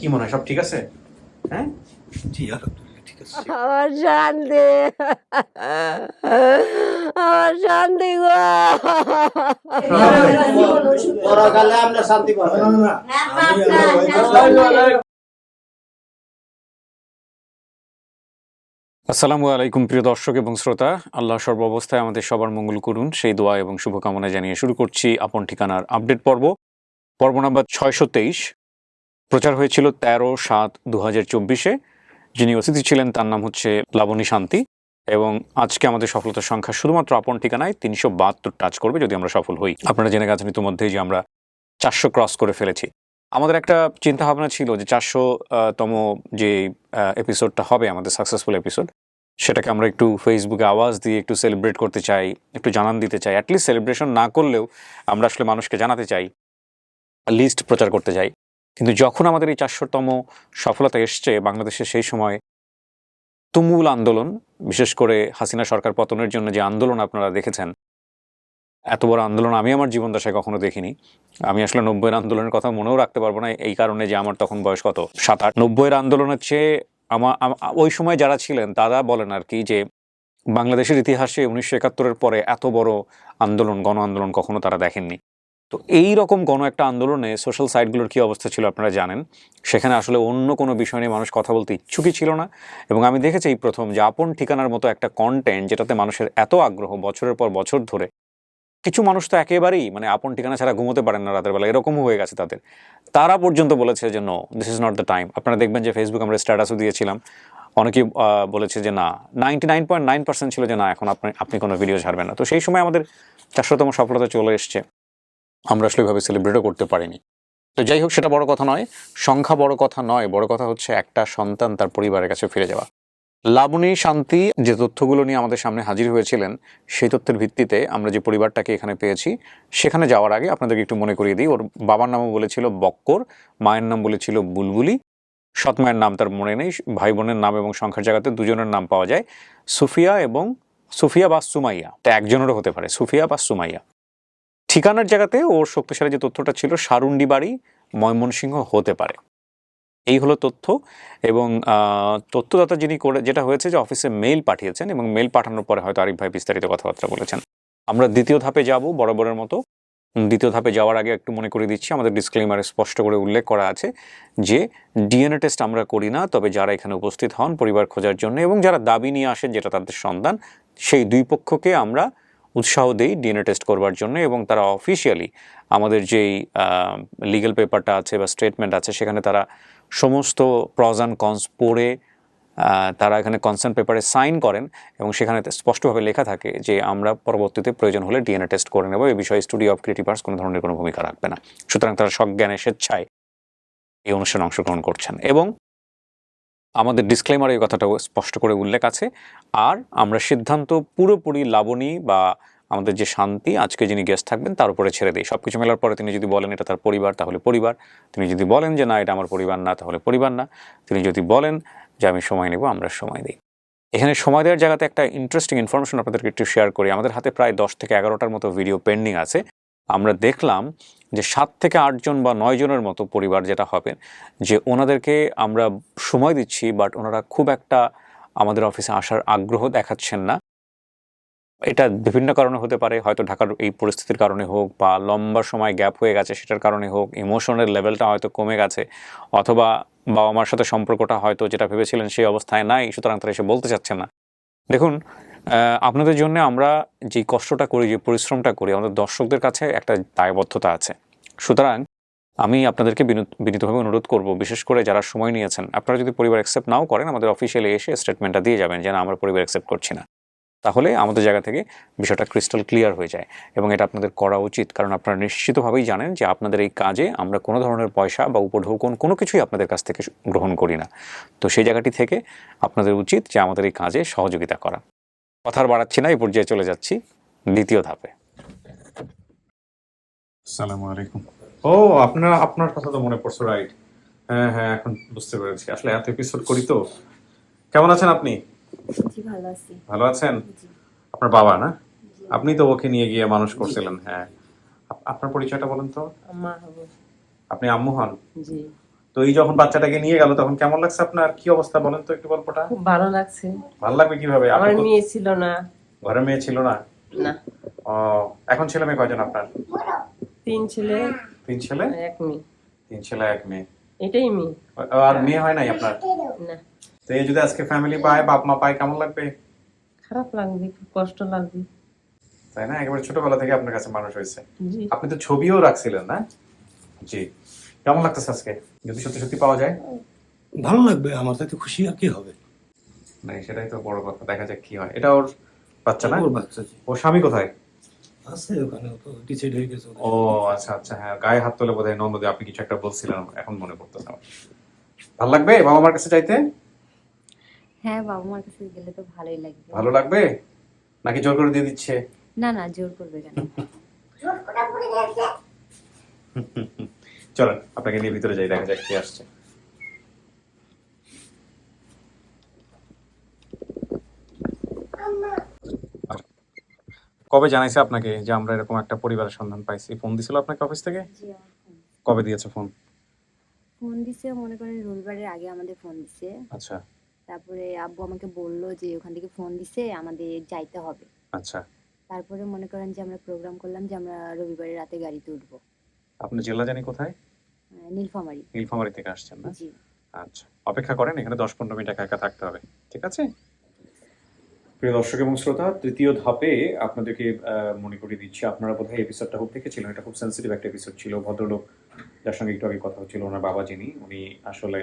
কি মনে হয় সব ঠিক আছে? হ্যাঁ, জি আলহামদুলিল্লাহ ঠিক আছে। আমার শান্তি, আমার শান্তি গো। পরকালে আমরা শান্তি পাবো। আসসালামু আলাইকুম প্রিয় দর্শক এবং শ্রোতা, আল্লাহ সর্বাবস্থায় আমাদের সবার মঙ্গল করুন সেই দোয়া এবং শুভকামনা জানিয়ে শুরু করছি আপন ঠিকানার আপডেট পর্ব নাম্বার 623। প্রচার হয়েছিল 13/7/2024-এ। যিনি অতিথি ছিলেন তার নাম হচ্ছে লাবণী শান্তি, এবং আজকে আমাদের সফলতার সংখ্যা শুধুমাত্র আপন ঠিকানায় 372 টাচ করবে যদি আমরা সফল হই। আপনারা জেনে গেছেন ইতিমধ্যেই যে আমরা 400 ক্রস করে ফেলেছি। আমাদের একটা চিন্তা ভাবনা ছিল যে 400তম যে এপিসোডটা হবে আমাদের সাকসেসফুল এপিসোড, সেটাকে আমরা একটু ফেসবুকে আওয়াজ দিয়ে একটু সেলিব্রেট করতে চাই, একটু জানান দিতে চাই। অ্যাটলিস্ট সেলিব্রেশন না করলেও আমরা আসলে মানুষকে জানাতে চাই, লিস্ট প্রচার করতে চাই। কিন্তু যখন আমাদের এই 400তম সফলতা এসছে বাংলাদেশে, সেই সময় তুমুল আন্দোলন, বিশেষ করে হাসিনা সরকার পতনের জন্য যে আন্দোলন আপনারা দেখেছেন, এত বড় আন্দোলন আমি আমার জীবন দশায় কখনো দেখিনি। আমি আসলে 90-এর আন্দোলনের কথা মনেও রাখতে পারবো না, এই কারণে যে আমার তখন বয়স কত, 7-8। 90-এর আন্দোলনের চেয়ে ওই সময় যারা ছিলেন তারা বলেন আর কি যে বাংলাদেশের ইতিহাসে 1971-এর পরে এত বড় আন্দোলন, গণ আন্দোলন কখনো তারা দেখেননি। তো এই রকম গণ একটা আন্দোলনে সোশ্যাল সাইটগুলোর কী অবস্থা ছিল আপনারা জানেন। সেখানে আসলে অন্য কোনো বিষয় নিয়ে মানুষ কথা বলতে ইচ্ছুকই ছিল না। এবং আমি দেখেছি এই প্রথম যে আপন ঠিকানার মতো একটা কন্টেন্ট, যেটাতে মানুষের এত আগ্রহ বছরের পর বছর ধরে। কিছু মানুষ তো একেবারেই মানে আপন ঠিকানা ছাড়া ঘুমোতে পারেন না রাতের বেলা, এরকমও হয়ে গেছে তাদের। তারা পর্যন্ত বলেছে যে no, this is not the time. আপনারা দেখবেন যে ফেসবুক আমরা স্ট্যাটাসও দিয়েছিলাম, অনেকেই বলেছে যে না, 99.9% ছিল যে না, এখন আপনি কোনো ভিডিও ছাড়বেন না। তো সেই সময় আমাদের 400তম সফলতা চলে এসছে, আমরা আসলে এভাবে সেলিব্রেটও করতে পারিনি। তো যাই হোক, সেটা বড় কথা নয়, সংখ্যা বড় কথা নয়, বড় কথা হচ্ছে একটা সন্তান তার পরিবারের কাছে ফিরে যাওয়া। লাবণী শান্তি যে তথ্যগুলো নিয়ে আমাদের সামনে হাজির হয়েছিলেন, সেই তথ্যের ভিত্তিতে আমরা যে পরিবারটাকে এখানে পেয়েছি, সেখানে যাওয়ার আগে আপনাদেরকে একটু মনে করিয়ে দিই। ওর বাবার নামও বলেছিল বক্কর, মায়ের নাম বলেছিল বুলবুলি, সৎ মায়ের নাম তার মনে নেই, ভাই বোনের নাম এবং সংখ্যার জায়গাতে দুজনের নাম পাওয়া যায়, সুফিয়া বা সুমাইয়া। তা একজনেরও হতে পারে, সুফিয়া বা সুমাইয়া। ঠিকানার জায়গাতে ওর শক্তিশালী যে তথ্যটা ছিল সারুন্ডি বাড়ি, ময়মনসিংহ হতে পারে। এই হলো তথ্য। এবং তথ্যদাতা যিনি যেটা হয়েছে যে অফিসে মেইল পাঠিয়েছেন, এবং মেইল পাঠানোর পরে হয়তো আরিফ ভাই বিস্তারিত কথাবার্তা বলেছেন। আমরা দ্বিতীয় ধাপে যাব বরাবরের মতো। দ্বিতীয় ধাপে যাওয়ার আগে একটু মনে করে দিচ্ছি, আমাদের ডিসক্লেইমারে স্পষ্ট করে উল্লেখ করা আছে যে ডিএনএ টেস্ট আমরা করি না, তবে যারা এখানে উপস্থিত হন পরিবার খোঁজার জন্য এবং যারা দাবি নিয়ে আসেন যেটা তাদের সন্তান, সেই দুই পক্ষকে আমরা উৎসাহ দেই ডিএনএ টেস্ট করবার জন্য। এবং তারা অফিসিয়ালি আমাদের যেই লিগ্যাল পেপারটা আছে বা স্টেটমেন্ট আছে, সেখানে তারা সমস্ত প্রজ অ্যান্ড কনস পড়ে তারা এখানে কনসার্ন পেপারে সাইন করেন, এবং সেখানে স্পষ্টভাবে লেখা থাকে যে আমরা পরবর্তীতে প্রয়োজন হলে ডিএনএ টেস্ট করে নেব। এই বিষয়ে স্টুডিও অফ ক্রিয়েটিভ আর্টস কোনো ধরনের কোনো ভূমিকা রাখবে না। সুতরাং তারা সজ্ঞানে স্বেচ্ছায় এই অনুষ্ঠানে অংশগ্রহণ করছেন, এবং আমাদের ডিসক্লেমারে এই কথাটাও স্পষ্ট করে উল্লেখ আছে। আর আমরা সিদ্ধান্ত পুরোপুরি লাবণী বা আমাদের যে শান্তি আজকে যিনি গেস্ট থাকবেন তার উপরে ছেড়ে দিই। সব কিছু মেলার পরে তিনি যদি বলেন এটা তার পরিবার, তাহলে পরিবার। তিনি যদি বলেন যে না, এটা আমার পরিবার না, তাহলে পরিবার না। তিনি যদি বলেন যে আমি সময় নেব, আমরা সময় দিই। এখানে সময় দেওয়ার জায়গাতে একটা ইন্টারেস্টিং ইনফরমেশন আপনাদেরকে একটু শেয়ার করি। আমাদের হাতে প্রায় 10 থেকে 11টার মতো ভিডিও পেন্ডিং আছে। আমরা দেখলাম যে 7 থেকে 8 জন বা 9 জনের মতো পরিবার যেটা হবে, যে ওনাদেরকে আমরা সময় দিচ্ছি, বাট ওনারা খুব একটা আমাদের অফিসে আসার আগ্রহ দেখাচ্ছেন না। এটা বিভিন্ন কারণে হতে পারে, হয়তো ঢাকার এই পরিস্থিতির কারণে হোক, বা লম্বা সময় গ্যাপ হয়ে গেছে সেটার কারণে হোক, ইমোশনের লেভেলটা হয়তো কমে গেছে, অথবা বাবা মার সাথে সম্পর্কটা হয়তো যেটা ভেবেছিলেন সেই অবস্থায় নাই, সুতরাং তারা এসে বলতে চাচ্ছেন না। দেখুন, আপনাদের জন্য আমরা যে কষ্টটা করি, যে পরিশ্রমটা করি, আমাদের দর্শকদের কাছে একটা দায়বদ্ধতা আছে। সুতরাং আমি আপনাদেরকে বিনীতভাবে অনুরোধ করব, বিশেষ করে যারা সময় নিয়েছেন, আপনারা যদি পরিবার অ্যাকসেপ্ট নাও করেন, আমাদের অফিসিয়ালি এসে স্টেটমেন্টটা দিয়ে যাবেন যে না, আমরা পরিবার অ্যাকসেপ্ট করছি না। তাহলে আমাদের জায়গা থেকে বিষয়টা ক্রিস্টাল ক্লিয়ার হয়ে যায়, এবং এটা আপনাদের করা উচিত। কারণ আপনারা নিশ্চিতভাবেই জানেন যে আপনাদের এই কাজে আমরা কোনো ধরনের পয়সা বা উপঢৌকন কোনো কিছুই আপনাদের কাছ থেকে গ্রহণ করি না। তো সেই জায়গাটি থেকে আপনাদের উচিত যে আমাদের এই কাজে সহযোগিতা করা। কথা আর বাড়াচ্ছি না, এই পর্যায়ে চলে যাচ্ছি দ্বিতীয় ধাপে। আসসালামু আলাইকুম। ও, আপনার কথা তো মনে পড়ছে, রাইট। হ্যাঁ হ্যাঁ, এখন বুঝতে পেরেছি। আসলে এত এপিসোড করি তো। কেমন আছেন আপনি? জি, ভালো আছি। ভালো আছেন? জি। আপনার বাবা না? আপনি তো ওকে নিয়ে গিয়ে মানুষ করছিলেন। হ্যাঁ, আপনার পরিচয়টা বলেন তো। মা হবো। আপনি আম্মু হন? জি। তো এই যখন বাচ্চাটাকে নিয়ে গেল তখন কেমন লাগছে আপনার, কি অবস্থা বলেন তো একটু গল্পটা। খুব ভালো লাগছে। ভালো লাগবে কিভাবে, আমার আপনি তো মেয়ে ছিল না। ঘরে মেয়ে ছিল না? না, ও, এখন ছেলে মেয়ে কয়জন আপনার? 3 ছেলে 3 ছেলে, আর 1 মেয়ে। 3 ছেলে 1 মেয়ে। এটাই মেয়ে। আর মেয়ে হয় নাই আপনার? না, তো এই যদি আজকে ফ্যামিলি পায়, বাপ মা পায়, কেমন লাগবে? খারাপ লাগবে, খুব কষ্ট লাগবে। তাই না, একেবারে ছোটবেলা থেকে আপনার কাছে মানুষ হয়েছে। জি, আপনি তো ছবিও রাখছিলেন না? জি। কেমন লাগতেছে আজকে যদি সত্যি সত্যি পাওয়া যায়? ভালো লাগবে, আমার তাতে খুশি আর কি হবে। না সেটাই তো বড় কথা, দেখা যাক কি হয়। এটা ওর বাচ্চা না? ওর বাচ্চা জি। ওর স্বামী কোথায়? আছে ওখানে, ও তো ডিসাইড হয়ে গেছে ওদের। ও আচ্ছা আচ্ছা, হ্যাঁ গায়ে হাত তোলে বোধহয় নন্দদে, আপনি কিছু একটা বলছিলেন, এখন মনে পড়তেছে আমার। ভালো লাগবে বাবা মার কাছে চাইতে? হ্যাঁ, বাবা মার কাছে গেলে তো ভালোই লাগবে। ভালো লাগবে নাকি জোর করে দিয়ে দিচ্ছে? না না, জোর করবে কেন? চলেন আপনাকে নিয়ে ভিতরে যাই, দেখা যাক কি আসছে। কবে জানাইছে আপনাকে যে আমরা এরকম একটা পরিবারের সন্ধান পাইছি? ফোন দিছিল আপনাকে অফিস থেকে? জি, আমার ফোন কবে দিয়েছে ফোন? ফোন দিছে, মনে করেন রবিবারের আগে আমাদের ফোন দিছে। আচ্ছা তারপরে আব্বু আমাকে বললো যে ওখান থেকে ফোন দিছে, আমাদের যাইতে হবে। আচ্ছা। তারপরে মনে করেন যে আমরা প্রোগ্রাম করলাম যে আমরা রবিবারের রাতে গাড়িতে উঠবো। আপনি জেলা জানি কোথায়? নীলফামারী। নীলফামারী থেকে আসছেন না? জি। আচ্ছা, অপেক্ষা করেন, এখানে 10-15 মিনিট একা একা থাকতে হবে, ঠিক আছে? প্রিয় দর্শক এবং শ্রোতা, তৃতীয় ধাপে আপনাদেরকে মনে করিয়ে দিচ্ছি, আপনারা বোধহয় এপিসোডটা খুব দেখেছিলেন। এটা খুব সেন্সিটিভ একটা এপিসোড ছিল। ভদ্রলোক যার সঙ্গে একটু আগে কথা হচ্ছিল, ওনার বাবা যিনি, উনি আসলে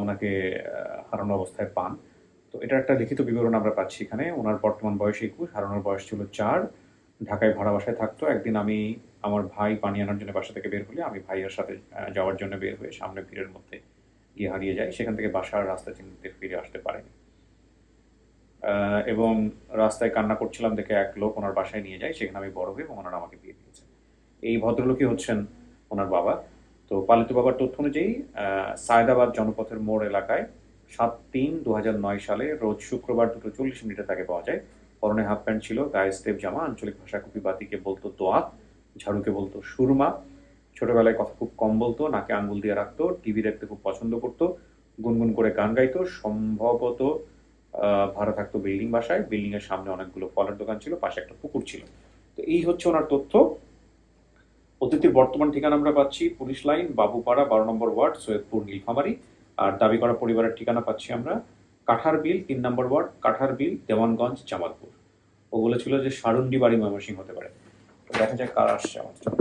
ওনাকে হারানো অবস্থায় পান। তো এটা একটা লিখিত বিবরণ আমরা পাচ্ছি এখানে। ওনার বর্তমান বয়স 21, হারানোর বয়স ছিল 4। ঢাকায় ভাড়া বাসায় থাকতো। একদিন আমি আমার ভাই পানি আনার জন্য বাসা থেকে বের হলে আমি ভাইয়ের সাথে যাওয়ার জন্য বের হয়ে সামনে ভিড়ের মধ্যে গিয়ে হারিয়ে যাই। সেখান থেকে বাসার রাস্তা চিনতে ফিরে আসতে পারেনি এবং রাস্তায় কান্না করছিলাম দেখে এক লোক ওনার বাসায় নিয়ে যায়। সেখানে আমি বড় হই এবং ওনারা আমাকে বিয়ে দিয়েছে। এই ভদ্রলোকই হচ্ছেন ওনার বাবা। তো পালিত বাবার তথ্য অনুযায়ী সায়দাবাদ জনপথের মোড় এলাকায় 7/3/2009 সালে রোজ শুক্রবার 2:40 তাকে পাওয়া যায়। পরনে হাফ প্যান্ট ছিল, গায়ে স্টেপ জামা, আঞ্চলিক ভাষায় কুপিবাতিকে বলতো দোয়াত, ঝাড়ুকে বলতো সুরমা। ছোটবেলায় কথা খুব কম বলতো, নাকে আঙ্গুল দিয়ে রাখতো, টিভি দেখতে খুব পছন্দ করতো, গুনগুন করে গান গাইতো। সম্ভবত ভাড়া থাকতো বিল্ডিং বাসায়। বিল্ডিং এর সামনে অনেকগুলো ফলের দোকান ছিল, পাশে একটা পুকুর ছিল। তো এই হচ্ছে ওনার তথ্য। অতিথির বর্তমান ঠিকানা আমরা পাচ্ছি পুলিশ লাইন, বাবুপাড়া, 12 নম্বর ওয়ার্ড, সৈয়দপুর, নীলফামারী। আর দাবি করা পরিবারের ঠিকানা পাচ্ছি আমরা কাঠার বিল, 3 নম্বর ওয়ার্ড, কাঠার বিল, দেওয়ানগঞ্জ, জামালপুর। ও বলেছিল যে সারুন্ডি বাড়ি ময়মনসিংহ হতে পারে। তো দেখা যাক কার আসছে আমার জন্য।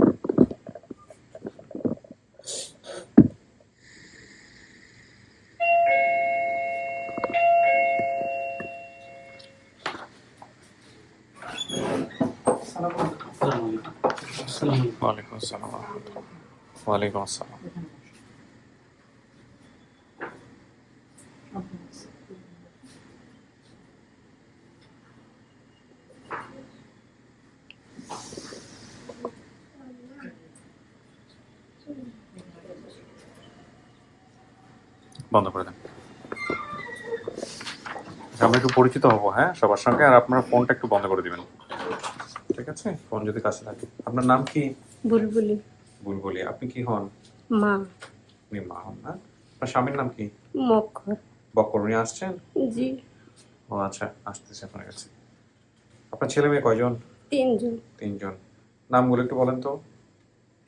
ওয়ালাইকুম আসসালাম। ওয়ালাইকুম আসসালাম। বন্ধ করে দেন। আমরা একটু পরিচিত হবো, হ্যাঁ, সবার সঙ্গে। আর আপনারা ফোনটা একটু বন্ধ করে দিবেন, ঠিক আছে? ফোন যদি কাছে থাকে। আপনার নাম কি? বুলবুলি। বুলবুলি। আপনি কি হন? মা। আপনি মা হন না? আপনার স্বামীর নাম কি? মক্কর। বক্কর। উনি আসছেন? জি। ও আচ্ছা, আসতেছে আপনার কাছে। আপনার ছেলে মেয়ে কয়জন? 3 জন। 3 জন। নামগুলো একটু বলেন তো।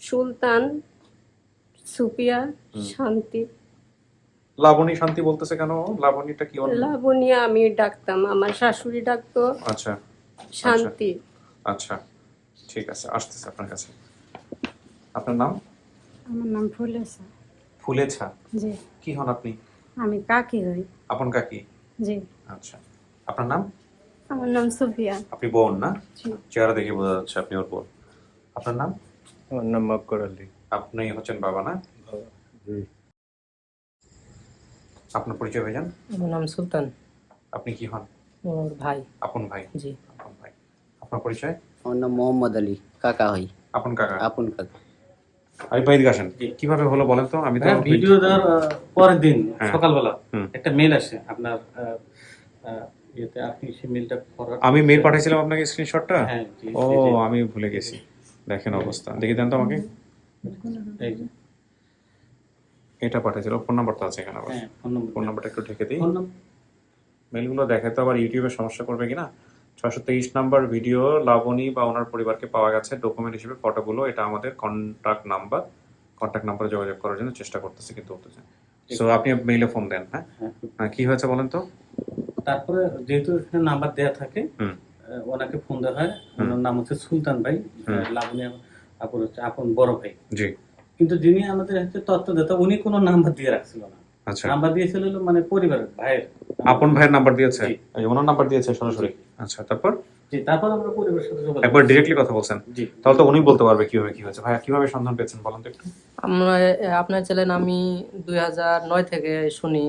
সুলতান, সুপিয়া, শান্তি। লাবণী শান্তি বলতেছে কেন? লাবণীটা কি? লাবণিয়া আমি ডাকতাম, আমার শাশুড়ি ডাকতো আচ্ছা শান্তি। আচ্ছা, ঠিক আছে, আসতেছে আপনার কাছে। আপনার নাম? আমার নাম ফুলেছা। ফুলেছা। জি। কি হন আপনি? আমি কাকি হই। আপন কাকি? জি। আচ্ছা। আপনার নাম? আমার নাম সুফিয়া। আপনি বোন না? জি। চেহারা দেখে বোঝা যাচ্ছে আপনি ওর বোন। আপনার নাম? আমার নাম মক্কর আলী। আপনি হচ্ছেন বাবা না? জি। আপনার পরিচয় হয়ে যান। আমার নাম সুলতান। আপনি কি হন? ওর ভাই। আপন ভাই? জি। আপন ভাই। আপনার পরিচয়? আমার নাম মোহাম্মদ আলী, কাকা হই, আপন কাকা? আপন কাকা। আরিফ ভাই এদিকে আসেন। কিভাবে হলো বলেন তো? আমি তো ভিডিও দেওয়ার পরের দিন হ্যাঁ। সকালবেলা হুম। একটা মেল আসে আপনার ইয়েতে, আপনি সেই মেলটা আমি মেল পাঠাইছিলাম আপনাকে স্ক্রিনশটটা। হ্যাঁ, জি, ও জি, জি। আমি ভুলে গেছি। দেখেন অবস্থা, দেখে দেন তো আমাকে। এই যে, এটা পাঠিয়েছিল, ফোন নাম্বার তো আছে এখানে আবার। হ্যাঁ ফোন নম্বর ফোন নাম্বারটা একটু ঢেকে দিই। ফোন নম্বর মেলগুলো দেখে তো আবার ইউটিউবে সমস্যা করবে কিনা। 623 নাম্বার ভিডিও লাবণী বা ওনার পরিবারকে পাওয়া গেছে ডকুমেন্ট হিসেবে ফটোগুলো। এটা আমাদের কন্ট্যাক্ট নাম্বারে যোগাযোগ করার জন্য চেষ্টা করতেছি কিন্তু হতেছে। সো আপনি মেইলে ফোন দেন। হ্যাঁ হ্যাঁ। হ্যাঁ, কি হয়েছে বলেন তো? তারপরে যেহেতু এখানে নাম্বার দেওয়া থাকে হুম। ওনাকে ফোন দেওয়া হয়। ওনার নাম হচ্ছে সুলতান ভাই, লাবণী আপুর হচ্ছে আপন বড় ভাই। জি কিন্তু যিনি আমাদের হচ্ছে তথ্যদাতা উনি কোনো নাম্বার দিয়ে রাখছিল না। আচ্ছা, নাম্বার দিয়েছিল হলো মানে পরিবারের ভাইয়ের আপন ভাইয়ের নাম্বার দিয়েছে, জি। এই ওনার নাম্বার দিয়েছে সরাসরি। আচ্ছা, তারপর জি, তারপর আমরা পরিবারের সাথে যোগাযোগ একবার ডিরেক্টলি কথা বলছেন, জি তাহলে তো উনি বলতে পারবে কিভাবে কি হয়েছে। ভাইয়া কিভাবে সন্ধান পেয়েছেন বলেন তো একটু। আমরা আপনার চ্যানেল আমি 2009 থেকে শুনি।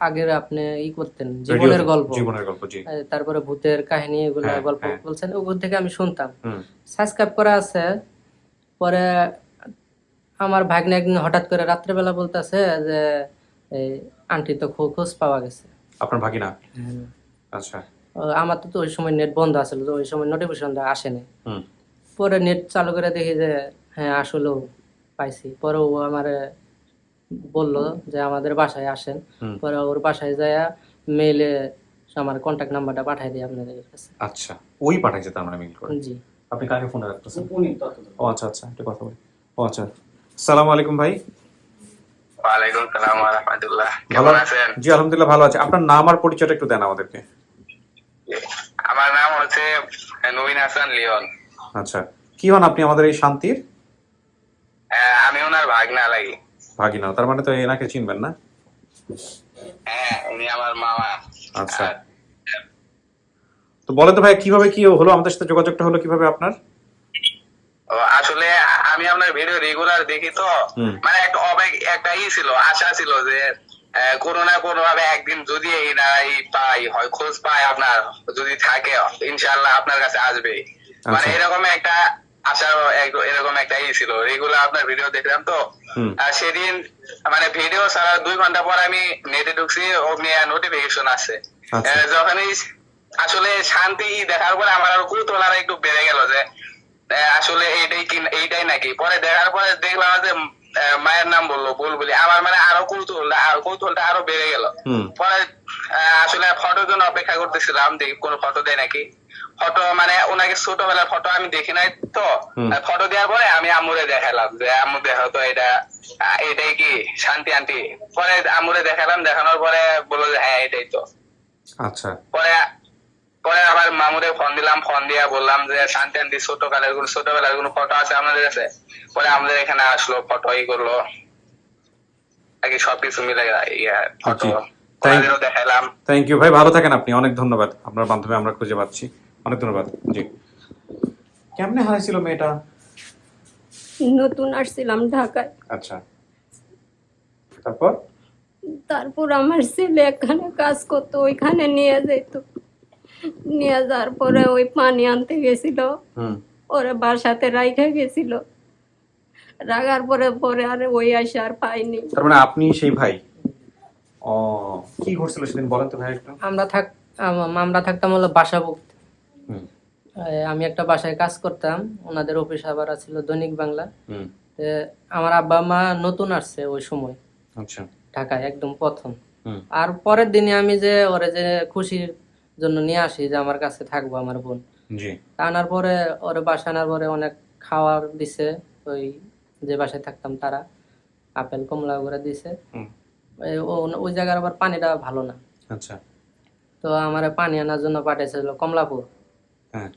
আগের আপনি করতেন জীবনের গল্প, জীবনের গল্প, জি। তারপরে ভূতের কাহিনী, এগুলো হ্যাঁ, গল্প হ্যাঁ। বলছেন, ওগুলো থেকে আমি শুনতাম, হুম সাবস্ক্রাইব করা আছে। পরে আমার ভাগ্নে একদিন হঠাৎ করে রাত্রেবেলা বলতেছে যে এই আন্টি তো খোঁজ পাওয়া গেছে। আপনার ভাগিনা? আচ্ছা। আমার তো ওই সময় নেট বন্ধ আছিল, তো ওই সময় নোটিফিকেশন আসেনি। হুম পরে নেট চালু করে দেখি যে হ্যাঁ আসলেও পাইছি। পরে ও আমার বললো যে আমাদের বাসায় আসেন। হুম। পরে ওর বাসায় যায় মেইলে আমার কন্ট্যাক্ট নাম্বারটা পাঠিয়ে দিই আপনাদের কাছে। আচ্ছা, ওই পাঠাইছে তার মানে মেইল করে। জি। আপনি কাকে ফোনে রাখতেছেন? উনি তথ্যদাতা। ও আচ্ছা আচ্ছা, একটু কথা বলি। ও আচ্ছা, আসসালামু আলাইকুম ভাই। ওয়ালাইকুম সালাম ওয়া রাহমাতুল্লাহ। ভালো কেমন আছেন? জি আলহামদুলিল্লাহ ভালো আছে। আপনার নাম আর পরিচয়টা একটু দেন আমাদেরকে। আমার নাম হচ্ছে নবীন হাসান লিওন। আচ্ছা, কি হন আপনি আমাদের এই শান্তির? আমি ওনার ভাগনা লাগি। ভাগিনা, তার মানে তো এনাকে চিনবেন না? হ্যাঁ, উনি আমার মামা। আচ্ছা, আর তো বলেন তো ভাই কিভাবে কি হলো, আমাদের সাথে যোগাযোগটা হলো কিভাবে আপনার? আসলে আমি আপনার ভিডিও রেগুলার দেখি তো, হুম। মানে একটা ছিল, আশা ছিল যে কোনো না কোনো ভাবে একদিন যদি পাই হয়, খোঁজ পাই আপনার, যদি থাকে ইনশাআল্লাহ আপনার কাছে আসবে। মানে আচ্ছা। এরকম একটা আশা, এরকম একটা ছিল। রেগুলার আপনার ভিডিও দেখলাম তো। হুম। আর সেদিন মানে ভিডিও ছাড়া 2 ঘন্টা পর আমি নেটে ঢুকছি, অগ্নি নোটিফিকেশন আসছে। আচ্ছা। যখনই আসলে শান্তি দেখার পরে আমার আরো কৌতূহল আর একটু বেড়ে গেল যে আসলে এইটাই নাকি। পরে দেখার পরে দেখলাম যে মায়ের নাম বললো বুলবুলি। আমার মানে আরো কৌতূহলটা আরো বেড়ে গেল। হুম। পরে আসলে ফটোর জন্য অপেক্ষা করতেছিলাম, দেখি কোনো ফটো দেয় নাকি। ফটো মানে ওনাকে ছোটবেলার ফটো আমি দেখি নাই তো। ফটো দেওয়ার পরে আমি আম্মুরে দেখালাম যে আম্মু দেখো তো এটাই কি শান্তি আন্টি। পরে আম্মুরে দেখালাম, দেখানোর পরে বললো যে হ্যাঁ এটাই তো। আচ্ছা। পরে আবার মামুরে ফোন দিলাম, ফোন দিয়া বললাম যে শান্তি আন্টি ছোটবেলার কোনো ফটো আছে আপনাদের কাছে? পরে আমাদের এখানে আসলো, ফটো করলো আর কি, সবকিছু মিলে ফটো দেখালাম। থ্যাংক ইউ ভাই, ভালো থাকেন আপনি। অনেক ধন্যবাদ, আপনার মাধ্যমে আমরা খুঁজে পাচ্ছি। অনেক ধন্যবাদ। জি, কেমনে হারাইছিল মেয়েটা? নতুন আসছিলাম ঢাকায়। আচ্ছা, তারপর আমার ছেলে এখানে কাজ করতো, ওইখানে নিয়ে যেত। নিয়ে যাওয়ার পরে ওই পানি আনতে গেছিল, হুম ওরা বাসাতে রাইখা গেছিল। রাখার পরে আর ওই আসে আর পাইনি। তার মানে আপনি সেই ভাই? ও, কি ঘটছিল সেদিন বলেন তো ভাই একটু। আমরা থাকতাম হলো বাসাভুক্ত। হুম আমি একটা বাসায় কাজ করতাম, ওনাদের অফিস আবার ছিল দৈনিক বাংলা। হুম। আমার আব্বা মা নতুন আসছে ওই সময় আচ্ছা। ঢাকায়, একদম প্রথম। হুম। আর পরের দিনে আমি যে ওরে যে খুশির জন্য নিয়ে আসি যে আমার কাছে থাকবো আমার বোন, জি। আনার পরে ওরে বাসা আনার পরে অনেক খাওয়ার দিছে, ওই যে বাসায় থাকতাম তারা আপেল কমলা করে দিছে। হুম। ওই জায়গার আবার পানিটা ভালো না। আচ্ছা। তো আমার পানি আনার জন্য পাঠাইছিল কমলাপুর। হ্যাঁ।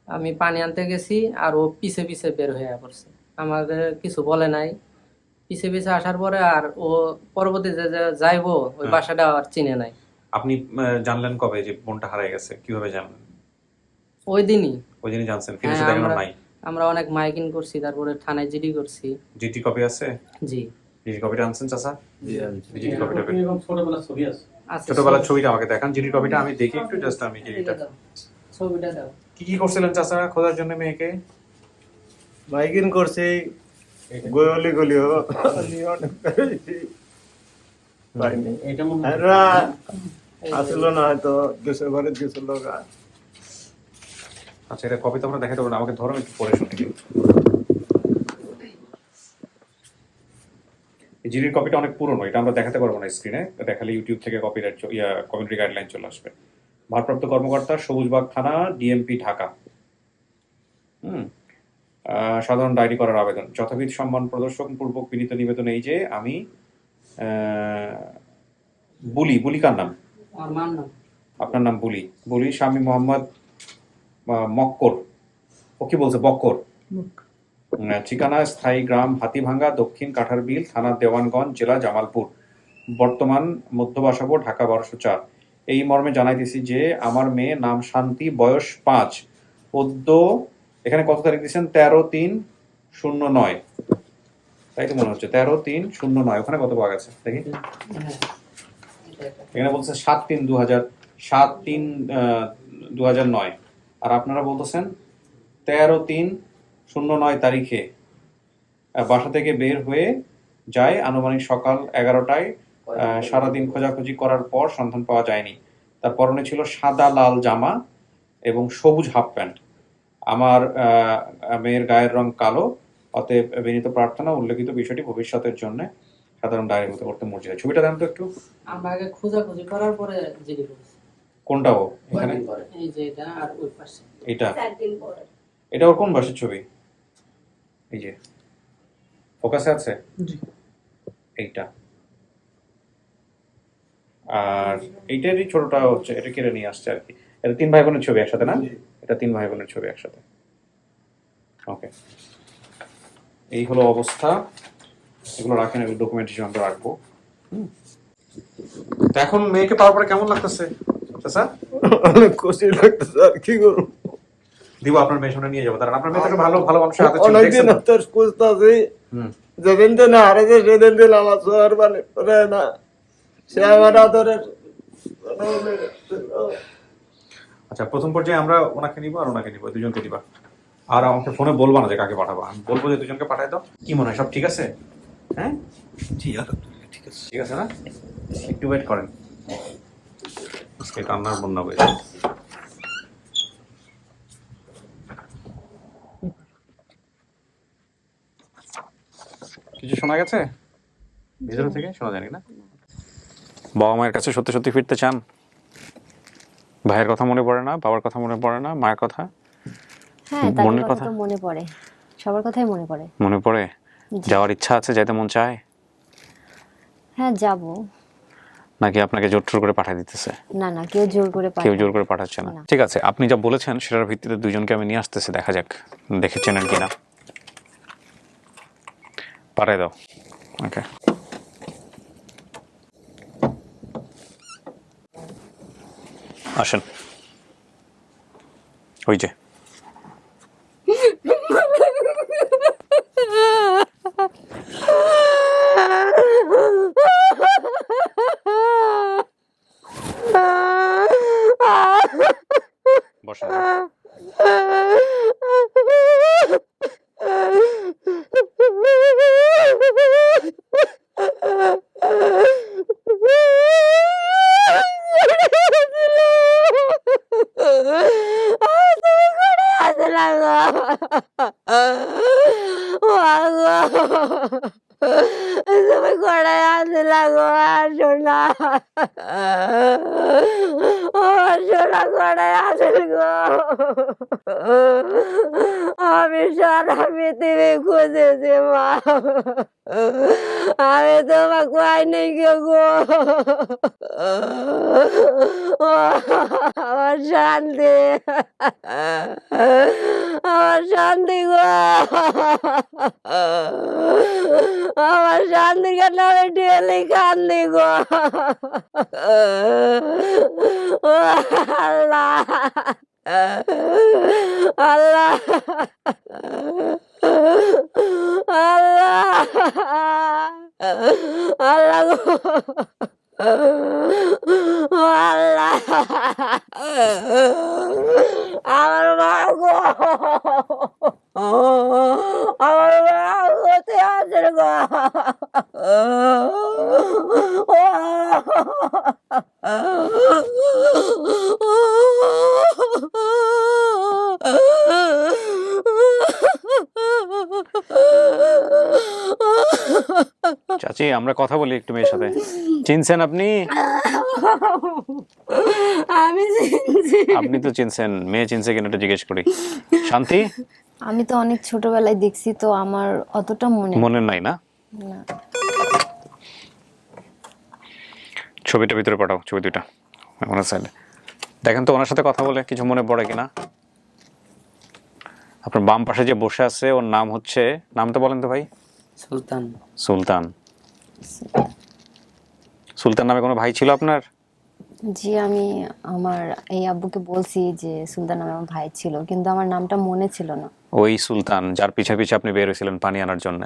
আমি পানি আনতে গেছি আর ও পিছে পিছে বের হয়ে পড়ছে, আমাদের কিছু বলে নাই। পিছে পিছে আসার পরে আর ও পরবর্তীতে যে যাইবো ওই বাসাটা আর চিনে নাই। আপনি জানলেন কবে যে বোনটা হারিয়ে গেছে? কিভাবে জানলেন? ওই দিনই জানছেন? ফিনিশে দেখানো নাই? আমরা অনেক মাইকিং করছি, তারপরে থানায় জিডি করছি। জিটি কপি আছে? জি। জিটি কপিটা আনছেন চাচা? জিটি কপিটা এবং ছোটবেলার ছবি আছে। ছোটবেলার ছবিটা আমাকে দেখান। জিটি কপিটা আমি দেখি একটু, জাস্ট আমি এটা ছবিটা দাও। কি করছিলেন চাচা খোঁজার জন্য মেয়েকে? মাইকিং করছি, গলিও পাইনি। এটা মনে হয় এরা আসলো না, হয়তো দেশের ঘরে গেছিল। আচ্ছা, এটা কপি তো আমরা দেখাতে পারবো না, আমাকে ধরুন একটু পড়ে শুনি। এই জিডির কপিটা অনেক পুরনো, এটা আমরা দেখাতে পারবো না স্ক্রিনে, দেখালে ইউটিউব থেকে কপিরাইট কমিউনিটি গাইডলাইন চলে আসবে। ভারপ্রাপ্ত কর্মকর্তা, সবুজবাগ থানা, ডিএমপি, ঢাকা। সাধারণ ডায়েরি করার আবেদন। যথাবিধ সম্মান প্রদর্শন পূর্বক বিনীত নিবেদন এই যে আমি বুলি কার নাম? আমার মার নাম। আপনার নাম বুলি স্বামী মোহাম্মদ মক্কর, ও কি বলছে বক্কর। ঠিকানা স্থায়ী গ্রাম হাতিভাঙ্গা, দক্ষিণ কাঠারবিল, থানা দেওয়ানগঞ্জ, জেলা জামালপুর, বর্তমান মধ্যবাসাবো, ঢাকা 1204। এই মর্মে জানাইতেছি যে আমার মেয়ে নাম শান্তি, বয়স 5, পদ্য, এখানে কত তারিখ দিচ্ছেন? 13/3/09, তাই তো মনে হচ্ছে 13/3/09। ওখানে কত পাওয়া গেছে দেখি। এখানে বলছে 7/3/2009, আর আপনারা বলতেছেন 13/3/09 তারিখে বাসা থেকে বের হয়ে যায় আনুমানিক সকাল 11টায়। সারাদিন খোঁজাখুঁজি করার পর সন্ধান পাওয়া যায়নি। তার পরনে ছিল সাদা লাল জামা এবং সবুজ হাফ প্যান্ট। আমার মেয়ের গায়ের রং কালো, অতএব বিনীত প্রার্থনা উল্লেখিত বিষয়টি ভবিষ্যতের জন্য সাধারণ ডায়েরিভুক্ত করতে মর্জি। ছবিটা দেন তো একটু। আমরা আগে খোঁজাখুঁজি করার পরে জিডি করেছি। কোনটা ও এখানে? এই যে এটা আর ওই পাশে এটা 4 দিন পরে। এটা ওর কোন বাসের ছবি? এই যে ফোকাসে আছে এইটা, আর এইটারই ছোটটা হচ্ছে, এটা কেড়ে নিয়ে আসছে আর কি। এটা 3 ভাই বোনের ছবি একসাথে না? এটা 3 ভাই বোনের ছবি একসাথে। ওকে, এই হলো অবস্থা। এগুলো রাখেন, এগুলো ডকুমেন্ট হিসেবে আমরা রাখবো। তো এখন মেয়েকে পাওয়ার পরে কেমন লাগতেছে স্যার? অনেক খুশি লাগতেছে, আর কি করবো। দিব আপনার মেয়ের সামনে নিয়ে যাবো, কারণ আপনার মেয়ে তো ভালো ভালো মানুষের হাতে ছিল, অনেকদিন দেখছেন? তোর খুঁজতেছি, হুম। যেদিন দিন হারেছে সেদিন দিন আমার সোয়ার মানে পরে না, সে আমার আদরের। আচ্ছা, প্রথম পর্যায়ে আমরা ওনাকে নিব আর ওনাকে নিব, দুজনকে দিবা। আর আমাকে ফোনে বলবা না যে কাকে পাঠাবো, আমি বলবো যে দুজনকে পাঠাই দাও। কি মনে হয় সব ঠিক আছে? হ্যাঁ, জি আলহামদুলিল্লাহ ঠিক আছে। ঠিক আছে না? একটু ওয়েট করেন, আজকে কান্নার বন্যা হয়ে যাবে। কিছু শোনা গেছে ভিতর থেকে? শোনা যায়নি না? বাবা মায়ের কাছে সত্যি সত্যি ফিরতে চান? ভাইয়ের কথা মনে পড়ে না? বাবার কথা মনে পড়ে না? মায়ের কথা? হ্যাঁ, তাদের বোনের কথা কথা? তো মনে পড়ে, সবার কথাই মনে পড়ে। মনে পড়ে? জি। যাওয়ার ইচ্ছা আছে, যাইতে মন চায়? হ্যাঁ, যাব। নাকি আপনাকে জোর টোর করে পাঠিয়ে দিতেছে? না না, কেউ জোর করে কেউ পাঠায় জোর না। করে পাঠাচ্ছে না। না। ঠিক আছে, আপনি যা বলেছেন সেটার ভিত্তিতে দুইজনকে আমি নিয়ে আসতেছি, দেখা যাক দেখেছেন আর কিনা। পাঠাই দাও। ওকে, আসেন। ওই যে বসেন। তুমি করে আসলা গো, আসো না, সোনা করে আসল গো। আমি সারা পৃথিবী খুঁজেছি মা, আমি তোমাকে পাইনি গো। আমার শান্তি, আমার শান্তি গো, আমার শান্তির কাছে আমি ডেলি কান্দি গো। আল্লাহ, আল্লাহ, আল্লাহ, আল্লাহ গো, আল্লাহ, আমার মা গো, আমার মা হতে আসে গো। চাচি চাচি আমরা কথা বলি একটু মেয়ের সাথে। চিনছেন আপনি? আমি চিনছি। আপনি তো চিনছেন, মেয়ে চিনছে কিনা এটা জিজ্ঞেস করি। শান্তি? আমি তো অনেক ছোটবেলায় দেখছি, তো আমার অতটা মনে নাই না? না। ছবিটা ভিতরে পাঠাও, ছবি দুইটা ওনার সাইডে দেখেন তো ওনার সাথে কথা বলে কিছু মনে পড়ে কিনা। আপনার বাম পাশে যে বসে আছে ওর নাম হচ্ছে, নামটা বলেন তো ভাই। সুলতান। সুলতান। সুলতান নামে কোনো ভাই ছিল আপনার? জি, আমি আমার এই আব্বুকে বলছি যে সুলতান নামে আমার ভাই ছিল, কিন্তু আমার নামটা মনে ছিল না। ওই সুলতান যার পিছে পিছে আপনি বের হয়েছিলেন পানি আনার জন্য,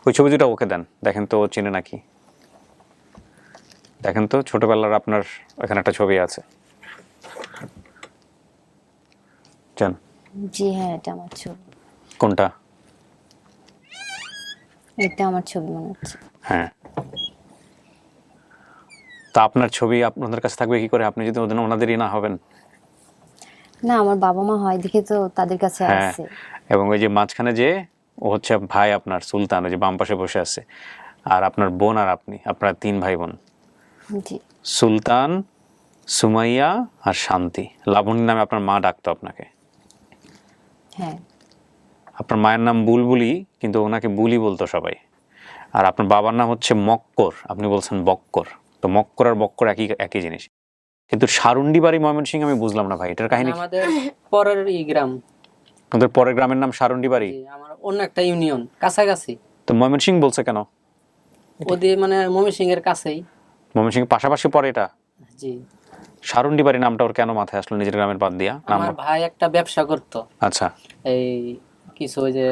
ওই ছবি দুটো ওকে দেন, দেখেন তো ও চিনে নাকি। দেখেন তো ছোটবেলার আপনার এখানে একটা ছবি আছে, জান জি হ্যাঁ, এটা আমার ছবি। কোনটা? এটা আমার ছবি মনে হচ্ছে। হ্যাঁ, তা আপনার ছবি আপনাদের কাছে থাকবে কি করে আপনি যদি ওনাদেরই না হবেন? না, আমার বাবা মা হয় দেখে তো তাদের কাছে হ্যাঁ, আছে। এবং ওই যে মাঝখানে যে ও হচ্ছে ভাই আপনার সুলতান, ওই যে বাম পাশে বসে আছে, আর আপনার বোন আর আপনি, আপনারা 3 ভাই বোন। জি সুলতান, সুমাইয়া আর শান্তি। লাবণী নামে আপনার মা ডাকতো আপনাকে। হ্যাঁ। আপনার মায়ের নাম বুলবুলি, কিন্তু ওনাকে বুলি বলতো সবাই। আর আপনার বাবার নাম হচ্ছে মক্কর, আপনি বলছেন বক্কর। তো মক্কর আর বক্কর একই একই জিনিস। কিন্তু সারুন্ডি বাড়ি ময়মনসিংহ আমি বুঝলাম না ভাই, এটার কাহিনী কি? আমাদের পরের গ্রাম। আমাদের পরের গ্রামের নাম সারুন্ডি বাড়ি? জি, আমার অন্য একটা ইউনিয়ন কাছাকাছি। তো ময়মনসিংহ বলছে কেন? ওদের মানে ময়মনসিংহ এর কাছেই। ময়মনসিংহ পাশাপাশি পরে এটা? জি। সারুন্ডি বাড়ি নামটা ওর কেন মাথায় আসলো নিজের গ্রামের বাদ দিয়া? আমার ভাই একটা ব্যবসা করতো। আচ্ছা। এই কিছু ওই যে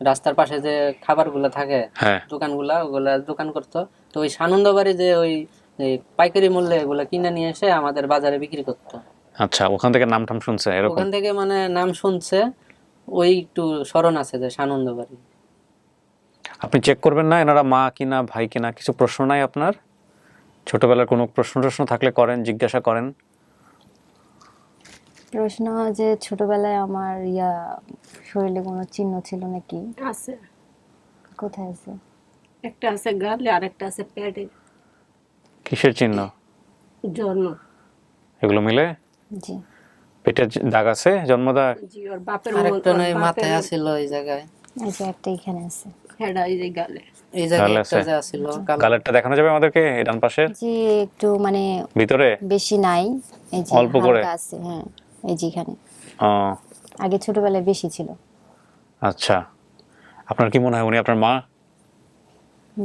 রাস্তার পাশে যে খাবারগুলো থাকে, হ্যাঁ। দোকানগুলা, ওগুলা দোকান করতো। তো ওই সানন্দবাড়ি যে ওই এই পাইকারি মূল্যে এগুলা কিনে নিয়ে এসে আমাদের বাজারে বিক্রি করতো। আচ্ছা, ওখান থেকে নাম টাম শুনছে এরকম? ওখান থেকে মানে নাম শুনছে, ওই একটু স্মরণ আছে যে সানন্দবাড়ি। আপনি চেক করবেন না এনারা মা কিনা ভাই কিনা? কিছু প্রশ্ন নাই আপনার? ছোটবেলার কোনো প্রশ্ন থাকলে করেন, জিজ্ঞাসা করেন। প্রশ্ন যে ছোটবেলায় আমার শরীরে কোনো চিহ্ন ছিল নাকি? আছে, কোথায় আছে? একটা আছে গালে আর একটা আছে পেটে। কিসের চিহ্ন? জন্ম। এগুলো মিলে? জি। পেটে দাগ আছে, জন্ম দাগ? জি, ওর বাপের আরেকটা নয় মাথায় আছিল এই জায়গায়। এই যে একটা এখানে আছে। হেডা এই যে গালে। এই জায়গায় গালে একটা আছে? যে আছিল গালেরটা দেখানো যাবে আমাদেরকে, এই ডান পাশের জি, একটু মানে ভিতরে বেশি নাই, এই যে অল্প করে হালকা আছে। হ্যাঁ, এই যে এখানে। ও আগে ছোটবেলায় বেশি ছিল। আচ্ছা। আপনার কি মনে হয় উনি আপনার মা?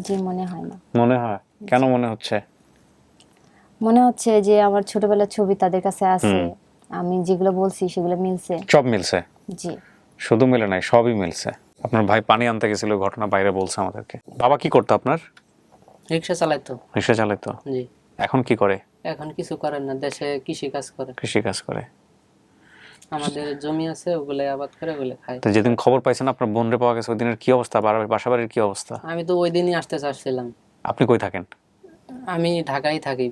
জি, মনে হয় না। মনে হয়? কেন মনে হচ্ছে? মনে হচ্ছে যে আমার ছোটবেলার ছবি তাদের কাছে আছে, আমি যেগুলো বলছি সেগুলো মিলছে। সব মিলছে? জি। শুধু মিলে নাই, সবই মিলছে। আপনার ভাই পানি আনতে গেছিল, ঘটনা বাইরে বলছে আমাদেরকে। বাবা কি করতো আপনার? রিক্সা চালাইতো। রিক্সা চালাইতো? জি। এখন কি করে? এখন কিছু করেন না, দেশে কৃষি কাজ করে। কৃষি কাজ করে। আমাদের জমি আছে, ওগুলো আবাদ করে ওগুলো খায়। তো যেদিন খবর পাইছেন আপনার বোনরে পাওয়া গেছে, ওই দিনের কি অবস্থা? বাসা বাড়ির কি অবস্থা? আমি তো ওই দিনই আসতে চাচ্ছিলাম। আপনি কই থাকেন? আমি ঢাকায় থাকি।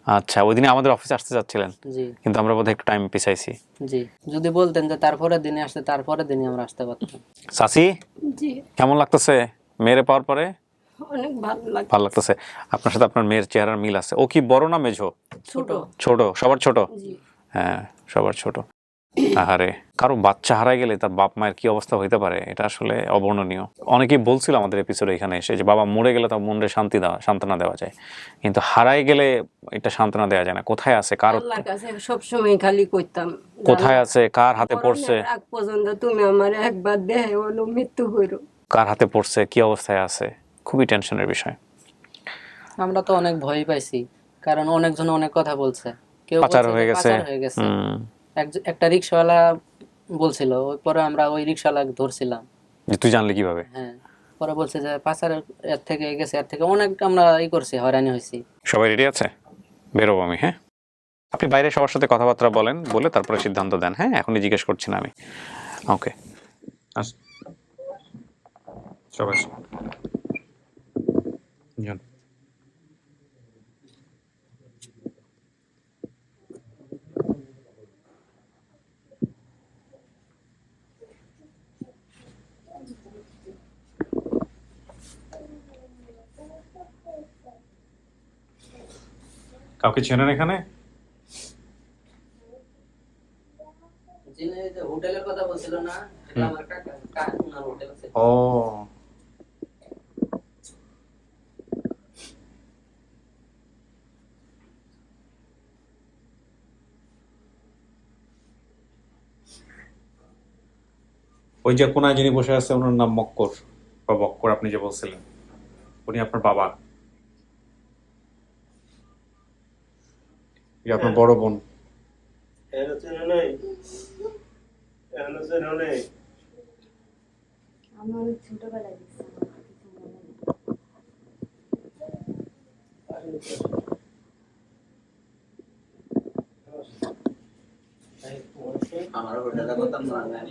আচ্ছা, ওই দিনে আমাদের অফিসে আসতে যাচ্ছিলেন, জি। কিন্তু আমরা বোধহয় একটু টাইম পিছাইছি। জি, যদি বলতেন যে তারপরের দিনে আসতে, তারপরের দিনে আমরা আসতে পারতাম। চাচি জি, কেমন লাগতেছে মেয়েরে পাওয়ার পরে? অনেক ভালো লাগে। ভালো লাগতেছে। আপনার সাথে আপনার মেয়ের চেহারার মিল আছে। ও কি বড় না মেঝো? ছোট। ছোট, সবার ছোট? জি। হ্যাঁ, সবার ছোট। আহারে, কারো বাচ্চা হারাই গেলে তার বাপ মায়ের কি অবস্থা হইতে পারে, এটা আসলে অবর্ণনীয়। অনেকেই বলছিল আমাদের এপিসোডে এখানে এসে যে বাবা মরে গেলে তার মনে সান্ত্বনা দেওয়া যায়, কিন্তু হারাই গেলে এটা সান্ত্বনা দেওয়া যায় না। কোথায় আছে, কার আল্লাহর কাছে সবসময় খালি কইতাম, কোথায় আছে, কার হাতে পড়ছে, আগ পর্যন্ত তুমি আমার একবার দেহে হলো মৃত্যু হইরো। কার হাতে পড়ছে, কি অবস্থায় আছে, খুবই টেনশনের বিষয়। আমরা তো অনেক ভয় পাইছি, কারণ অনেকজন অনেক কথা বলছে। কেউ পাচার বলছে হয়ে যে গেছে। পাচার হয়ে গেছে। একটা রিক্সাওয়ালা বলছিল, ওই পরে আমরা ওই রিক্সাওয়ালা ধরছিলাম। যে তুই জানলি কিভাবে? হ্যাঁ, পরে বলছে যে পাচার এর থেকে গেছে, এর থেকে অনেক আমরা করছি, হয়রানি হয়েছি। সবাই রেডি আছে? বেরোবো আমি। হ্যাঁ, আপনি বাইরে সবার সাথে কথাবার্তা বলেন, বলে তারপরে সিদ্ধান্ত দেন। হ্যাঁ, এখনই জিজ্ঞেস করছি না আমি। ওকে, সবাই যান। কাউকে চেনেন এখানে? যিনি যে হোটেলের কথা বলছিল না, এটা আমার কাকা ওনার হোটেল আছে। ও, ওই যে কোনায় যিনি বসে আছে ওনার নাম মক্কর বা বক্কর, আপনি যে বলছিলেন, উনি আপনার বাবা, এই আপনার বড় বোন। এনে চেনে নাই, এনে চেনে নাই। আমি অনেক ছোটবেলায় দেখছি, আমার কিছু মনে নেই। আমার হোটেলের কথা মনে নাই,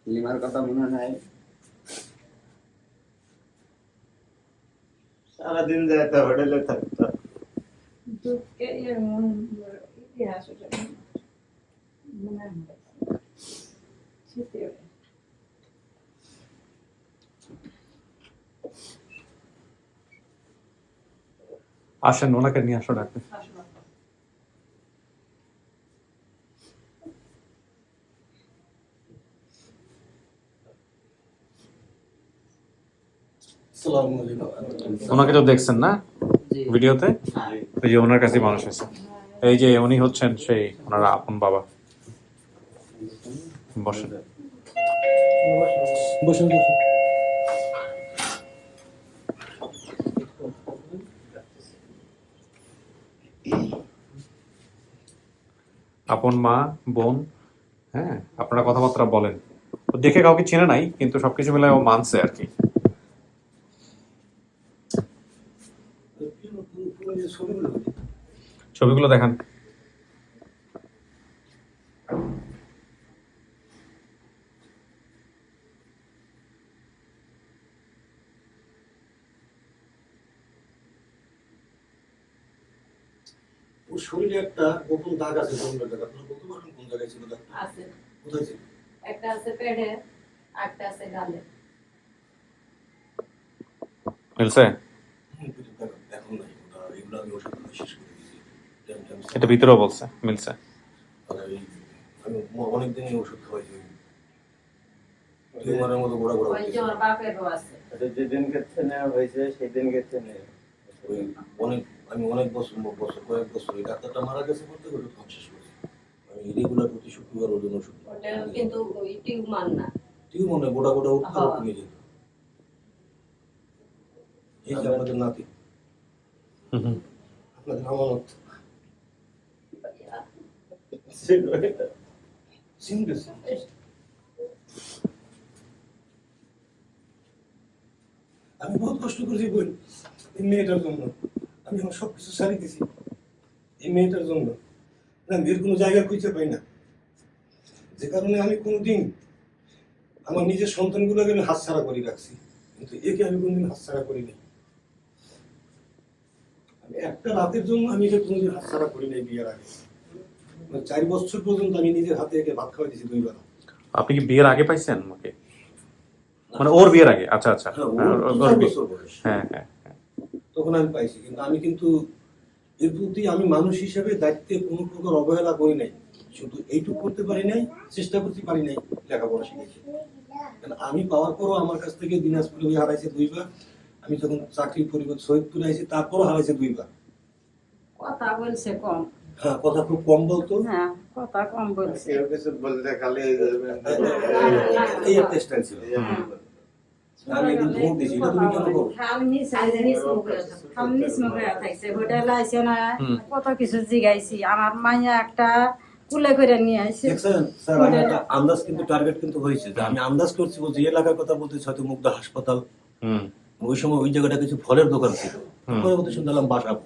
লিমার কথা মনে নাই। সারাদিন যাইতে হোটেলে থাকতো। আসেন, ওনাকে নিয়ে আসো ডাক্তার। ওনাকে তো দেখছেন না জি। ভিডিওতে, ওই যে ওনার কাছে মানুষ আছে, এই যে উনি হচ্ছেন সেই ওনার আপন বাবা। বসেন। বসুন বসুন। আপন মা, বোন, হ্যাঁ, আপনারা কথাবার্তা বলেন। ও দেখে কাউকে চেনে নাই, কিন্তু সবকিছু মিলে ও মানছে আর কি। ছবিগুলো দেখান। ওর শরীরে একটা গোপন দাগ আছে, কোন জায়গায় আপনারা বলতে পারবেন কোন জায়গায় ছিল দাগ? আছে, কোথায় ছিল? একটা আছে পেটে, একটা আছে গালে। মিলছে? পেটের দাগ এখন নাই, ওটা এগুলো আমি ওষুধ খাওয়া শেষ করে দিয়েছি। এটা ভিতরেও বলছে মিলছে। আর আমি অনেকদিন ওষুধ খাওয়াইছি, টিউমারের মতো গোড়া গোড়া ওই যে ওর বাপেরও আছে। এটা যেদিনকে চেনে হয়েছে সেদিনকে চেনে। ওই আমি অনেক কয়েক বছর এই ডাক্তারটা মারা গেছে করতে ওষুধ খাওয়া শেষ করেছি। আমি রেগুলার প্রতি শুক্রবার ওজন ওষুধ। ওটা কিন্তু ওই টিউমার না। টিউমার গোড়া গোড়া উঠতে কমে যেত। এই যে আপনাদের নাতি, আপনাদের আমানত সিনগেছে। আমি বহুত কষ্ট করেছি বই এই মেয়েটার জন্য। আমি আমার সবকিছু ছাড়ি দিছি এই মেয়েটার জন্য। না, এর কোনো জায়গা খুঁজে পাই না, যে কারণে আমি কোনোদিন আমার নিজের সন্তানগুলোকে আমি হাতছাড়া করে রাখছি, কিন্তু একে আমি কোনোদিন হাতছাড়া করিনি। আমি একটা রাতের জন্য আমি একে কোনোদিন হাতছাড়া করি নাই। বিয়ের আগে 4 বছর পর্যন্ত আমি নিজের হাতে একে ভাত খাওয়াই দিয়েছি 2 বেলা। আপনি কি বিয়ের আগে পাইছেন আমাকে? মানে ওর বিয়ের আগে? আচ্ছা আচ্ছা, হ্যাঁ, হ্যাঁ, ওর ওর 4 বিয়ে- বছর বয়স। হ্যাঁ হ্যাঁ হ্যাঁ। তখন আমি পাইছি, কিন্তু আমি কিন্তু এর প্রতি আমি মানুষ হিসেবে দায়িত্বে কোনো প্রকার অবহেলা করি নাই। শুধু এইটুকু করতে পারি নাই, চেষ্টা করতে পারি নাই, লেখাপড়া শিখেছি। কারণ আমি পাওয়ার পরও আমার কাছ থেকে দিনাজপুরে হারাইছে 2 বার। আমি যখন চাকরির পরিবর্তে শহীদপুরে আইছি তারপরও হারাইছে 2 বার। কথা বলছে কম। হ্যাঁ, কথা খুব কম বলতো। হ্যাঁ, কথা কম বলছে। কেউ কিছু বলতে খালি এই একটা স্টাইল ছিল। আমি একদিন ধমক দিয়েছি, এটা তুমি কেন করো? হোটেল আইসে না, কত কিছু জিগাইছি। আমার মাইয়া একটা কুলে করে নিয়ে আসছে। দেখছেন স্যার, আমি একটা আন্দাজ কিন্তু টার্গেট কিন্তু হয়েছে, যে আমি আন্দাজ করছি যে এলাকার কথা বলতে হয়তো মুগদা হাসপাতাল, ওই সময় ওই জায়গাটা কিছু ফলের দোকান ছিল। পরবর্তী শুনলাম বাসাবো,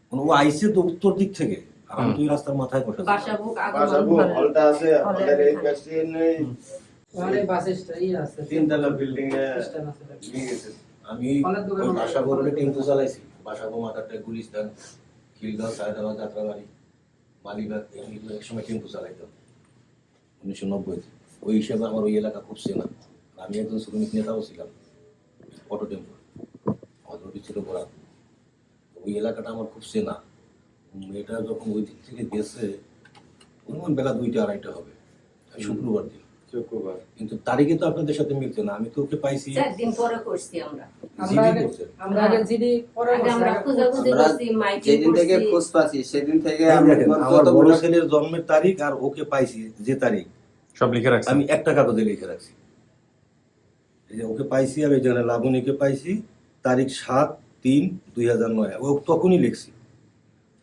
মানে ও আইসে তো উত্তর দিক থেকে, আর আমি দুই রাস্তার মাথায় বসে আছি। বাসাবুক বাসাবু হলটা আছে আমাদের এই পাশে নেই, ওখানে বাস স্ট্যান্ড আছে, 3 তলা বিল্ডিং এ স্ট্যান্ড আছে। নিয়ে গেছে। আমি ফলের দোকান ওই বাসাবো রোডে টেম্পু চালাইছি। বাসাবো মাথাটায় গুলিস্তান, খিলগাঁও, সায়দাবাদ, যাত্রাবাড়ি, মালিবাগ, এগুলো একসময় টেম্পু চালাইতাম 1990। ওই হিসাবে আমার ওই এলাকা খুব চেনা। আমি একজন শ্রমিক নেতাও ছিলাম অটো টেম্পু। আমার রুটি ছিল বরাত। ওই এলাকাটা আমার খুব চেনা। মেয়েটা যখন ওই দিক থেকে গেছে অনুমান বেলা 2টা 2:30 হবে, শুক্রবার দিন। কিন্তু তারিখে তো আপনাদের সাথে মিলছে না। আমি তো ওকে পাইছি 4 দিন পরে করছি আমরা। জিডি করছে। আমরা আগে জিডি পরে আগে আমরা খোঁজাখুঁজি আমরা করছি, মাইকিং যেদিন থেকে করছি। খোঁজ পাচ্ছি সেদিন থেকে এই আমি দেখেন, আমার বড় ছেলের জন্মের তারিখ আর ওকে পাইছি যে তারিখ সব লিখে রাখছেন? আমি একটা কাগজে লিখে রাখছি। এই যে ওকে পাইছি আর এই জন্য লাবণীকে পাইছি তারিখ 7/3/2009। ও তখনই লিখছি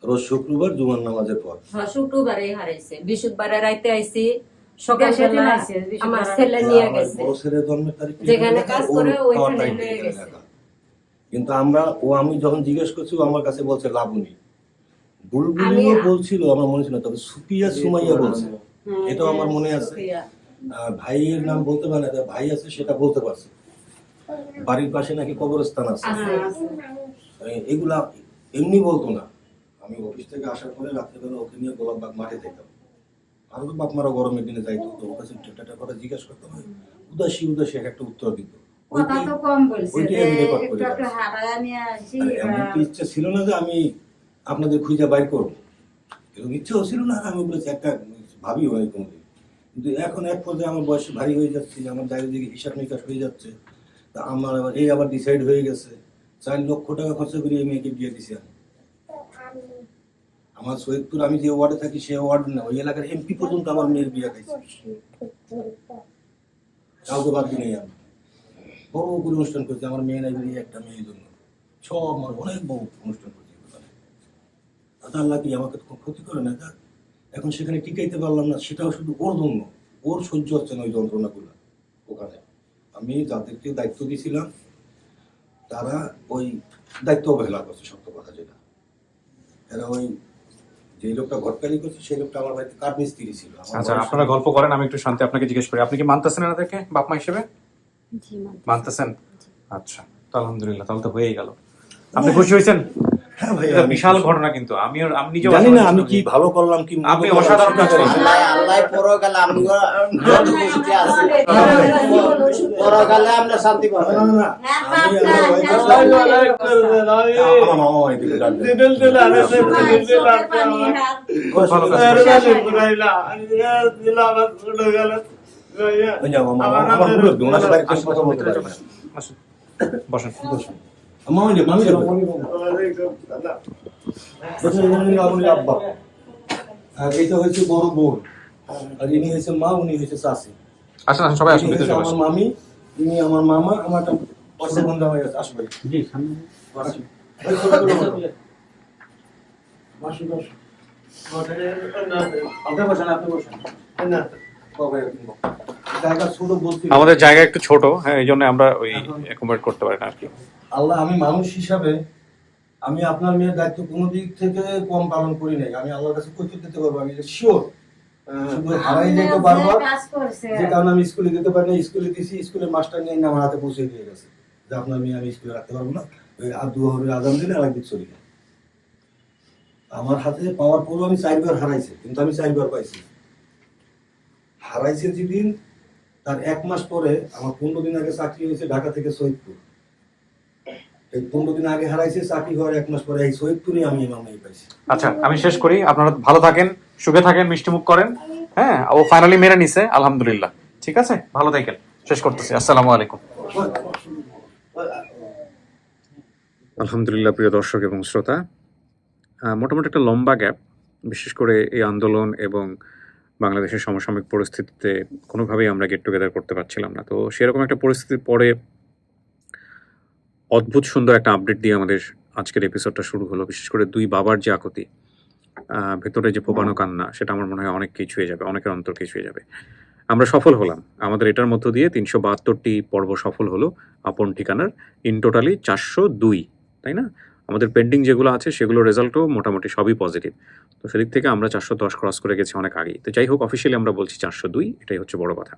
রোজ শুক্রবার জুমার নামাজের পর। হ্যাঁ, শুক্রবারে হারাইছে, বৃহস্পতিবারে রাইতে আইছি, সেদিন সকালবেলা আইছে, বৃহস্পতিবার আমার ছেলে নিয়ে আমার গেছে। বড় ছেলের জন্মের তারিখ যেখানে কাজ করে ওর ওইখানে পাওয়ার টাইম নিয়ে এখানে গেছে। লেখা। কিন্তু আমি যখন জিজ্ঞেস করছি ও আমার কাছে বলছে লাবণী। বুলবুলিও বলছিল আমার মনে ছিল, তবে সুপিয়া সুমাইয়া বলছে, এটাও আমার মনে আছে। ভাইয়ের নাম বলতে পারে না, ভাই আছে সেটা বলতে পারছে। বাড়ির পাশে নাকি কবরস্থান আছে, এগুলা এমনি বলতো না। আমি অফিস থেকে আসার পরে রাত্রেবেলা ওকে নিয়ে গোলাপবাগ মাঠে যেতাম। আরো তো বাপ মারা গরমের দিনে যাইতো, তো ওর কাছে একটা কথা জিজ্ঞেস করতাম, উদাসী এক একটা উত্তর দিত। কথা তো কম বলছে, ওইটাই আমি রেকর্ড করে একটু রাখছি। হারায়া নিয়ে আসি। আর এমন তো ইচ্ছা ছিল না যে আমি আপনাদের খুঁজে বাইর করবো, এরকম ইচ্ছাও ছিল না। আমি বলেছি একটা ভাবি হয় কোনোদিন, কিন্তু এখন এক পর্যায়ে আমার বয়স ভারী হয়ে যাচ্ছে, আমার দায়ের দিকে হিসাব নিকাশ হয়ে যাচ্ছে। তা আমার আবার ডিসাইড হয়ে গেছে 4 লক্ষ টাকা খরচা করে এই মেয়েকে বিয়ে দিছি আমি। আমার সৈয়দপুর, আমি যে ওয়ার্ডে থাকি সে ওয়ার্ড না, ওই এলাকার এমপি পর্যন্ত আমার মেয়ের বিয়ে খাইছে, কাউকে বাদ দিই আমি। বড় করে অনুষ্ঠান করছি আমার মেয়ে নাই বেরিয়ে একটা মেয়ের জন্য, সব অনেক বড় অনুষ্ঠান করছি। আল্লাহ কি আমাকে খুব ক্ষতি করে না? এখন সেখানে টিকাইতে পারলাম না, সেটাও শুধু ওর জন্য। ওর সহ্য হচ্ছে না ওই যন্ত্রণাগুলো ওখানে। আমি যাদেরকে দায়িত্ব দিয়েছিলাম তারা ওই দায়িত্ব অবহেলা করছে, সত্য কথা যেটা। এরা ওই যে লোকটা ঘটকালি করছে সেই লোকটা আমার বাড়িতে কাঠ মিস্ত্রি ছিল। আচ্ছা, আপনারা গল্প করেন, আমি একটু শান্তি আপনাকে জিজ্ঞেস করি, আপনি কি মানতেছেন এনাদেরকে বাপ মা হিসেবে? জি মানতেছেন? আচ্ছা, তো আলহামদুলিল্লাহ, তাহলে তো হয়েই গেল। আপনি খুশি হয়েছেন? হ্যাঁ ভাই, এটা বিশাল ঘটনা, কিন্তু আমি নিজেও জানি না আমি কি ভালো করলাম কি মন্দ আপনি করলাম, অসাধারণ সেটা কাজ করেছেন। আল্লাহ পরকালে আমরা খুশি আছি, পরকালে আমরা শান্তি পাবো। না, না, না, আমি আমার wife এর সাথে- আমার মামা বাড়ি থেকে ডাক দেয়। খুব ভালো কাজ ওই যে আমার মামা, আমার মুরব্বি, ওনার সাথে একটু কথা বলতে পারি না। আসুন, বসেন। মামা যে মামি যাবে আমার আব্বা, আর এইটা হচ্ছে বড় বোন, আর ইনি হচ্ছে মা, উনি হচ্ছে চাষি। আসেন আসেন, সবাই আসুন, ইনি ভিতরে হচ্ছে চলে আমার আসুন। মামি, ইনি আমার মামা, আমার একটা বড় বোন জামাই আছে। আসবে জি সামনে বসুন, বসুন। আপনি বসেন, আপনি বসেন। জায়গা ছোট বলছি। আমাদের জায়গা একটু ছোট, হ্যাঁ, এই জন্য আমরা ওই অ্যাকোমোডেট করতে পারি না আর কি। আল্লাহ, আমি মানুষ হিসাবে আমি আপনার মেয়ের দায়িত্ব কোনো দিক থেকে কম পালন করি নাই। আমি আল্লাহর কাছে কৈফিয়ত দিতে পারবো, আমি শিওর। শুধু হারাই যেত বারবার, কাজ করছে। যে কারণে আমি স্কুলে দিতে পারি না। স্কুলে দিছি, স্কুলের মাস্টার নিয়ে আমার হাতে পৌঁছে দিয়ে গেছে যে আপনার মেয়ে আমি স্কুলে রাখতে পারবো না, ওই দুহরের আজান দিলে আর একদিন চলি না। আমার হাতে পাওয়ার পরও আমি 4 বার হারাইছি, কিন্তু আমি 4 বার পাইছি। হারাইছে যেদিন, তার 1 মাস পরে আমার 15 দিন আগে চাকরি হয়েছে ঢাকা থেকে সৈয়দপুর। এই 15 দিন আগে হারাইছে, চাকরি হওয়ার 1 মাস পরে এই সৈয়দপুরে আমি মামাই পাইছি। আচ্ছা, আমি শেষ করি, আপনারা ভালো থাকেন, সুখে থাকেন, মিষ্টি মুখ করেন। হ্যাঁ, ও ফাইনালি মেনে নিছে, আলহামদুলিল্লাহ। ঠিক আছে, ভালো থাকেন, শেষ করতেছি। আসসালামু আলাইকুম। আলহামদুলিল্লাহ, প্রিয় দর্শক এবং শ্রোতা, মোটামুটি একটা লম্বা গ্যাপ, বিশেষ করে এই আন্দোলন এবং বাংলাদেশের সমসাময়িক পরিস্থিতিতে কোনোভাবেই আমরা গেট টুগেদার করতে পারছিলাম না। তো সেরকম একটা পরিস্থিতির পরে অদ্ভুত সুন্দর একটা আপডেট দিয়ে আমাদের আজকের এপিসোডটা শুরু হলো। বিশেষ করে 2 বাবার যে আকুতি, ভেতরে যে ফোপানো কান্না, সেটা আমার মনে হয় অনেককে ছুঁয়ে যাবে, অনেকের অন্তরকে ছুঁয়ে যাবে। আমরা সফল হলাম, আমাদের এটার মধ্য দিয়ে 372টি পর্ব সফল হলো আপন ঠিকানার। ইন টোটালি 402, তাই না? আমাদের পেন্ডিং যেগুলো আছে সেগুলো রেজাল্টও মোটামুটি সবই পজিটিভ। তো সেদিক থেকে আমরা 410 ক্রস করে গেছি অনেক আগেই। তো যাই হোক, অফিসিয়ালি আমরা বলছি 402, এটাই হচ্ছে বড় কথা।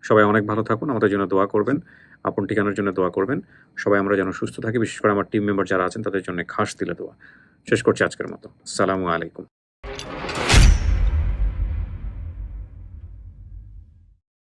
সবাই অনেক ভালো থাকুন, আমাদের জন্য দোয়া করবেন, আপন ঠিকানার জন্য দোয়া করবেন। সবাই আমরা যেন সুস্থ থাকি, বিশেষ করে আমার টিম মেম্বার যারা আছেন তাদের জন্য খাস দিলে দোয়া। শেষ করছি আজকের মতো। আসসালামু আলাইকুম।